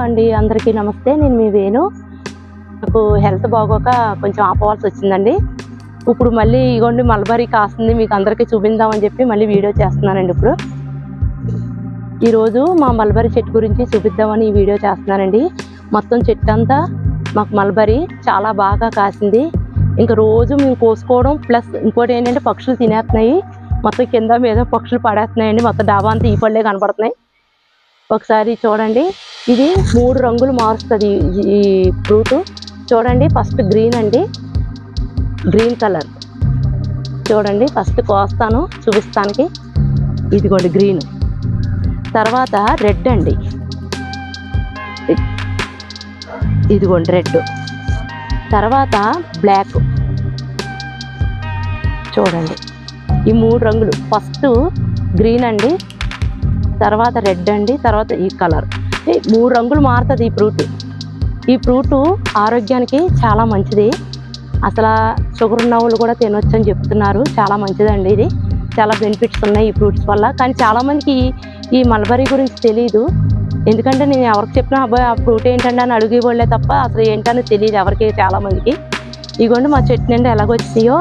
అండి, అందరికీ నమస్తే. నేను మీ వేణు. నాకు హెల్త్ బాగోక కొంచెం ఆపవలసి వచ్చిందండి. ఇప్పుడు మళ్ళీ ఇగోండి మల్బరీ కాస్తుంది, మీకు అందరికీ చూపిందామని చెప్పి మళ్ళీ వీడియో చేస్తున్నానండి. ఇప్పుడు ఈరోజు మా మల్బరీ చెట్టు గురించి చూపిద్దామని ఈ వీడియో చేస్తున్నానండి. మొత్తం చెట్టు అంతా మాకు మల్బరీ చాలా బాగా కాసింది. ఇంకా రోజు మేము కోసుకోవడం, ప్లస్ ఇంకోటి ఏంటంటే పక్షులు తినేస్తున్నాయి. మొత్తం కింద మీద పక్షులు పడేస్తున్నాయండి. మొత్తం డాబా అంతా ఈ పళ్ళే కనపడుతున్నాయి. ఒకసారి చూడండి, ఇది 3 రంగులు మారుస్తుంది ఈ ఫ్రూట్. చూడండి, ఫస్ట్ గ్రీన్ అండి, గ్రీన్ కలర్ చూడండి. ఫస్ట్ కోస్తాను చూపిస్తానికి. ఇదిగోండి గ్రీన్, తర్వాత రెడ్ అండి, ఇదిగోండి రెడ్, తర్వాత బ్లాక్. చూడండి ఈ 3 రంగులు. ఫస్ట్ గ్రీన్ అండి, తర్వాత రెడ్ అండి, తర్వాత ఈ కలర్. 3 రంగులు మారుతుంది ఈ ఫ్రూట్. ఈ ఫ్రూట్ ఆరోగ్యానికి చాలా మంచిది. అసలు షుగర్ ఉన్న వాళ్ళు కూడా తినొచ్చు అని చెప్తున్నారు. చాలా మంచిదండి, ఇది చాలా బెనిఫిట్స్ ఉన్నాయి ఈ ఫ్రూట్స్ వల్ల. కానీ చాలామందికి ఈ మల్బరీ గురించి తెలియదు. ఎందుకంటే నేను ఎవరికి చెప్పినా అబ్బాయి ఆ ఫ్రూట్ ఏంటంటే అని అడిగేవాళ్ళే తప్ప అసలు ఏంటని తెలియదు ఎవరికి, చాలామందికి. ఇదిగోండి మా చెట్టు నుండి ఎలాగొచ్చినాయో,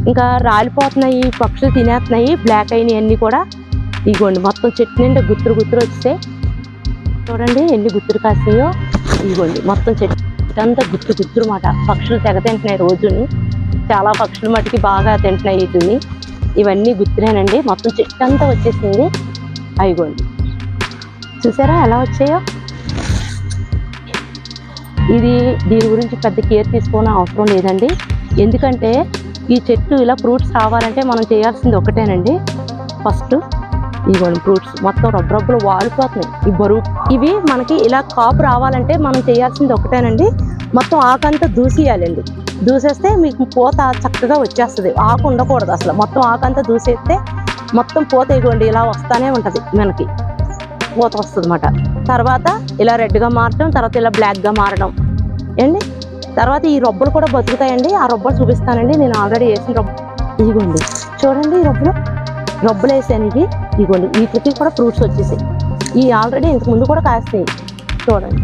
ఇంకా రాలిపోతున్నాయి, పక్షులు తినేస్తున్నాయి, బ్లాక్ అయినాయి అన్నీ కూడా. ఇదిగోండి మొత్తం చెట్టు నిండా గుత్తురు గుత్తురు వస్తాయి. చూడండి ఎన్ని గుత్తురు కాసినాయో. ఇదిగోండి మొత్తం చెట్టు అంతా గుత్తురు గుత్తురు మాట. పక్షులు తెగ తింటున్నాయి రోజుని. చాలా పక్షులు మటుకి బాగా తింటున్నాయి వీటిని. ఇవన్నీ గుత్తురేనండి. మొత్తం చెట్టు అంతా వచ్చేసింది. అయిగోండి చూసారా ఎలా వచ్చాయో. దీని గురించి పెద్ద కేర్ తీసుకోవాల్సిన అవసరం లేదండి. ఎందుకంటే ఈ చెట్టు ఇలా ఫ్రూట్స్ రావాలంటే మనం చేయాల్సింది ఒకటేనండి. ఫస్ట్ ఇదిగోండి ఫ్రూట్స్ మొత్తం రబ్బలు వాడిపోతున్నాయి. ఈ బరువు ఇవి మనకి ఇలా కాపు రావాలంటే మనం చేయాల్సింది ఒకటేనండి. మొత్తం ఆకంతా దూసేయాలండి. దూసేస్తే మీకు పూత చక్కగా వచ్చేస్తుంది. ఆకు ఉండకూడదు అసలు. మొత్తం ఆకంతా దూసేస్తే మొత్తం పూత ఇగోండి ఇలా వస్తానే ఉంటుంది. మనకి పూత వస్తుంది అన్నమాట. తర్వాత ఇలా రెడ్గా మారడం, తర్వాత ఇలా బ్లాక్గా మారడం అండి. తర్వాత ఈ రొబ్బలు కూడా బతుకుతాయండి. ఆ రొబ్బలు చూపిస్తానండి. నేను ఆల్రెడీ వేసిన రొబ్బ ఇదిగోండి. చూడండి ఈ రొబ్బలు వేసాను. ఇదిగోండి వీటికి కూడా ఫ్రూట్స్ వచ్చేసాయి. ఈ ఆల్రెడీ ఇంతకుముందు కూడా కాస్తాయి. చూడండి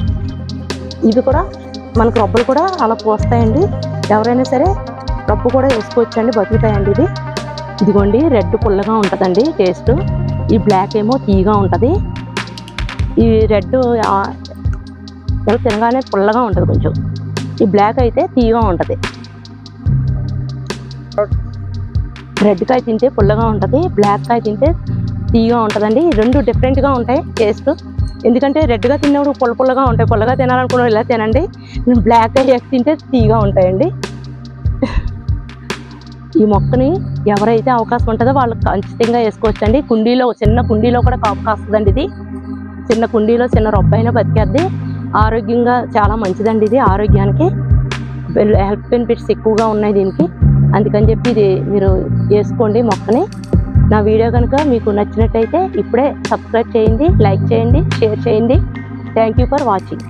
ఇవి కూడా మనకు రొబ్బలు కూడా అలా పోస్తాయండి. ఎవరైనా సరే రొబ్బు కూడా వేసుకోవచ్చండి, బతుకుతాయండి. ఇదిగోండి రెడ్ పుల్లగా ఉంటుందండి టేస్ట్. ఈ బ్లాక్ ఏమో తీయగా ఉంటుంది. ఈ రెడ్ తినగానే పుల్లగా ఉంటుంది కొంచెం. ఈ బ్లాక్ అయితే తీయగా ఉంటుంది. రెడ్ కాయ తింటే పుల్లగా ఉంటుంది, బ్లాక్ కాయ తింటే తీయగా ఉంటుందండి. రెండు డిఫరెంట్గా ఉంటాయి టేస్ట్. ఎందుకంటే రెడ్గా తిన్నప్పుడు పుల్లగా ఉంటాయి. పుల్లగా తినాలనుకున్న ఇలా తినండి. బ్లాక్ కాయ తింటే తీయగా ఉంటాయండి. ఈ మొక్కని ఎవరైతే అవకాశం ఉంటుందో వాళ్ళు ఖచ్చితంగా వేసుకోవచ్చండి. చిన్న కుండీలో కూడా కాపు కాస్తుందండి. ఇది చిన్న కుండీలో చిన్న రొబ్బైనా బతికేద్ది. ఆరోగ్యంగా చాలా మంచిదండి. ఇది ఆరోగ్యానికి హెల్త్ బెనిఫిట్స్ ఎక్కువగా ఉన్నాయి దీనికి. అందుకని చెప్పి ఇది మీరు వేసుకోండి మొక్కని. నా వీడియో కనుక మీకు నచ్చినట్టయితే ఇప్పుడే సబ్స్క్రైబ్ చేయండి, లైక్ చేయండి, షేర్ చేయండి. Thank you for watching.